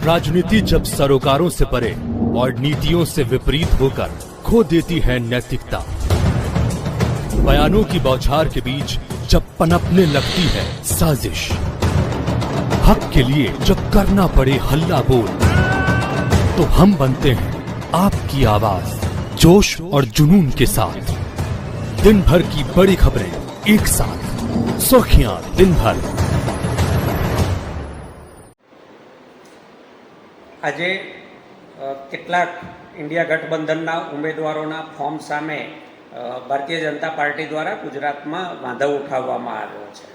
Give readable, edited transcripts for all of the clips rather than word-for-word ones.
राजनीति जब सरोकारों से परे और नीतियों से विपरीत होकर खो देती है नैतिकता, बयानों की बौछार के बीच जब पनपने लगती है साजिश, हक के लिए जब करना पड़े हल्ला बोल, तो हम बनते हैं आपकी आवाज, जोश और जुनून के साथ। दिन भर की बड़ी खबरें एक साथ, सुर्खियां दिन भर। આજે કેટલાક ઇન્ડિયા ગઠબંધનના ઉમેદવારોના ફોર્મ સામે ભારતીય જનતા પાર્ટી દ્વારા ગુજરાતમાં વાંધો ઉઠાવવામાં આવ્યો છે।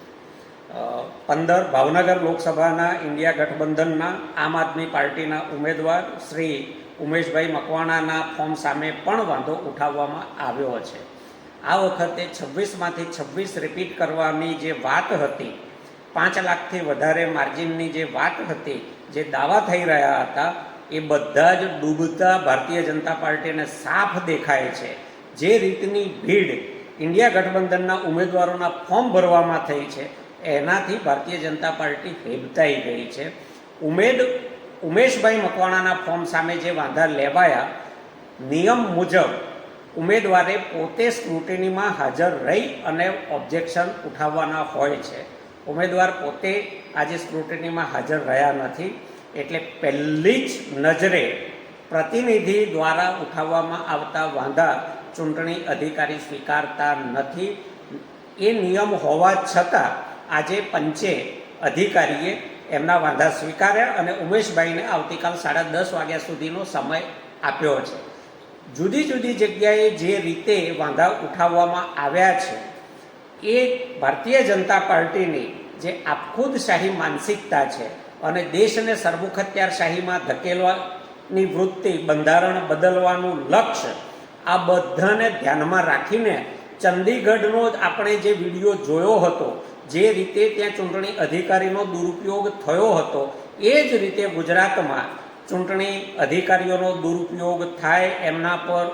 15 ભાવનગર લોકસભાના ઇન્ડિયા ગઠબંધનના આમ આદમી પાર્ટીના ઉમેદવાર શ્રી ઉમેશભાઈ મકવાણાના ફોર્મ સામે પણ વાંધો ઉઠાવવામાં આવ્યો છે। આ વખતે 26માંથી 26 રિપીટ કરવાની જે વાત હતી, 5 લાખથી વધારે માર્જિનની જે વાત હતી, જે દાવા થઈ રહ્યા હતા, એ બધા જ ડૂબતા ભારતીય જનતા પાર્ટીને સાફ દેખાય છે। જે રીતની ભીડ ઇન્ડિયા ગઠબંધનના ઉમેદવારોના ફોર્મ ભરવામાં થઈ છે, એનાથી ભારતીય જનતા પાર્ટી હેબતાઈ ગઈ છે। ઉમેશભાઈ મકવાણાના ફોર્મ સામે જે વાંધા લેવાયા, નિયમ મુજબ ઉમેદવારે પોતે સ્ક્રુટિનીમાં હાજર રહી અને ઓબ્જેક્શન ઉઠાવવાના હોય છે। ઉમેદવાર પોતે આજે સ્ક્રુટિનીમાં હાજર રહ્યા નથી, એટલે પહેલી જ નજરે પ્રતિનિધિ દ્વારા ઉઠાવવામાં આવતા વાંધા ચૂંટણી અધિકારી સ્વીકારતા નથી। એ નિયમ હોવા છતાં આજે પંચે અધિકારીએ એમના વાંધા સ્વીકાર્યા અને ઉમેશભાઈને આવતીકાલ 10:30 વાગ્યા સુધીનો સમય આપ્યો છે। જુદી જુદી જગ્યાએ જે રીતે વાંધા ઉઠાવવામાં આવ્યા છે, એ ભારતીય જનતા પાર્ટીની જે આપખુદશાહી માનસિકતા છે અને દેશને સરમુખત્યારશાહીમાં ધકેલવાની વૃત્તિ, બંધારણ બદલવાનું લક્ષ્ય, આ બધાને ધ્યાનમાં રાખીને ચંદીગઢનો જ આપણે જે વિડીયો જોયો હતો, જે રીતે ત્યાં ચૂંટણી અધિકારીનો દુરુપયોગ થયો હતો, એ જ રીતે ગુજરાતમાં ચૂંટણી અધિકારીઓનો દુરુપયોગ થાય, એમના પર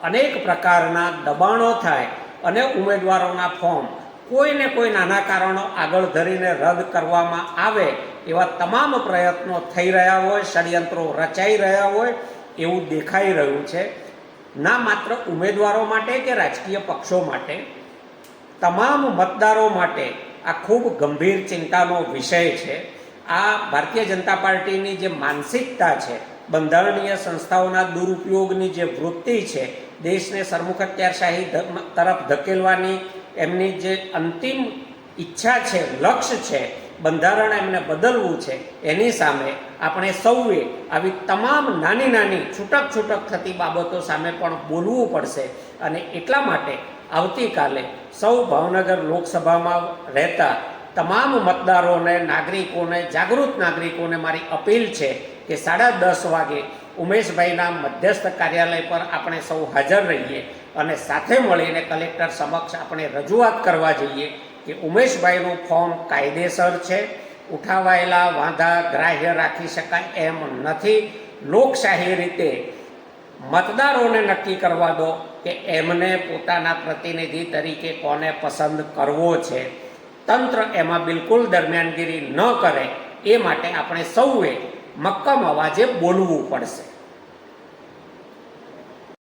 અનેક પ્રકારના દબાણો થાય અને ઉમેદવારોના ફોર્મ કોઈને કોઈ નાના કારણો આગળ ધરીને રદ કરવામાં આવે, એવા તમામ પ્રયત્નો થઈ રહ્યા હોય, ષડયંત્રો રચાઈ રહ્યા હોય એવું દેખાઈ રહ્યું છે। ના માત્ર ઉમેદવારો માટે કે રાજકીય પક્ષો માટે, તમામ મતદારો માટે આ ખૂબ ગંભીર ચિંતાનો વિષય છે। આ ભારતીય જનતા પાર્ટીની જે માનસિકતા છે, બંધારણીય સંસ્થાઓના દુરુપયોગની જે વૃત્તિ છે, દેશને સરમુખત્યારશાહી તરફ ધકેલવાની એમની જે અંતિમ ઈચ્છા છે, લક્ષ્ય છે, બંધારણ એમને બદલવું છે, એની સામે આપણે સૌએ આવી તમામ નાની નાની છૂટક થતી બાબતો સામે પણ બોલવું પડશે। અને એટલા માટે આવતીકાલે સૌ ભાવનગર લોકસભામાં રહેતા તમામ મતદારોને, નાગરિકોને, જાગૃત નાગરિકોને મારી અપીલ છે કે 10:30 વાગે ઉમેશભાઈના મધ્યસ્થ કાર્યાલય પર આપણે સૌ હાજર રહીએ અને સાથે મળીને કલેક્ટર સમક્ષ આપણે રજૂઆત કરવા જઈએ કે ઉમેશભાઈનું ફોર્મ કાયદેસર છે, ઉઠાવાયેલા વાંધા ગ્રાહ્ય રાખી શકાય એમ નથી। લોકશાહી રીતે મતદારોને નક્કી કરવા દો કે એમને પોતાના પ્રતિનિધિ તરીકે કોને પસંદ કરવો છે। તંત્ર એમાં બિલકુલ દરમિયાનગીરી ન કરે, એ માટે આપણે સૌએ મક્કમ અવાજે બોલવું પડશે।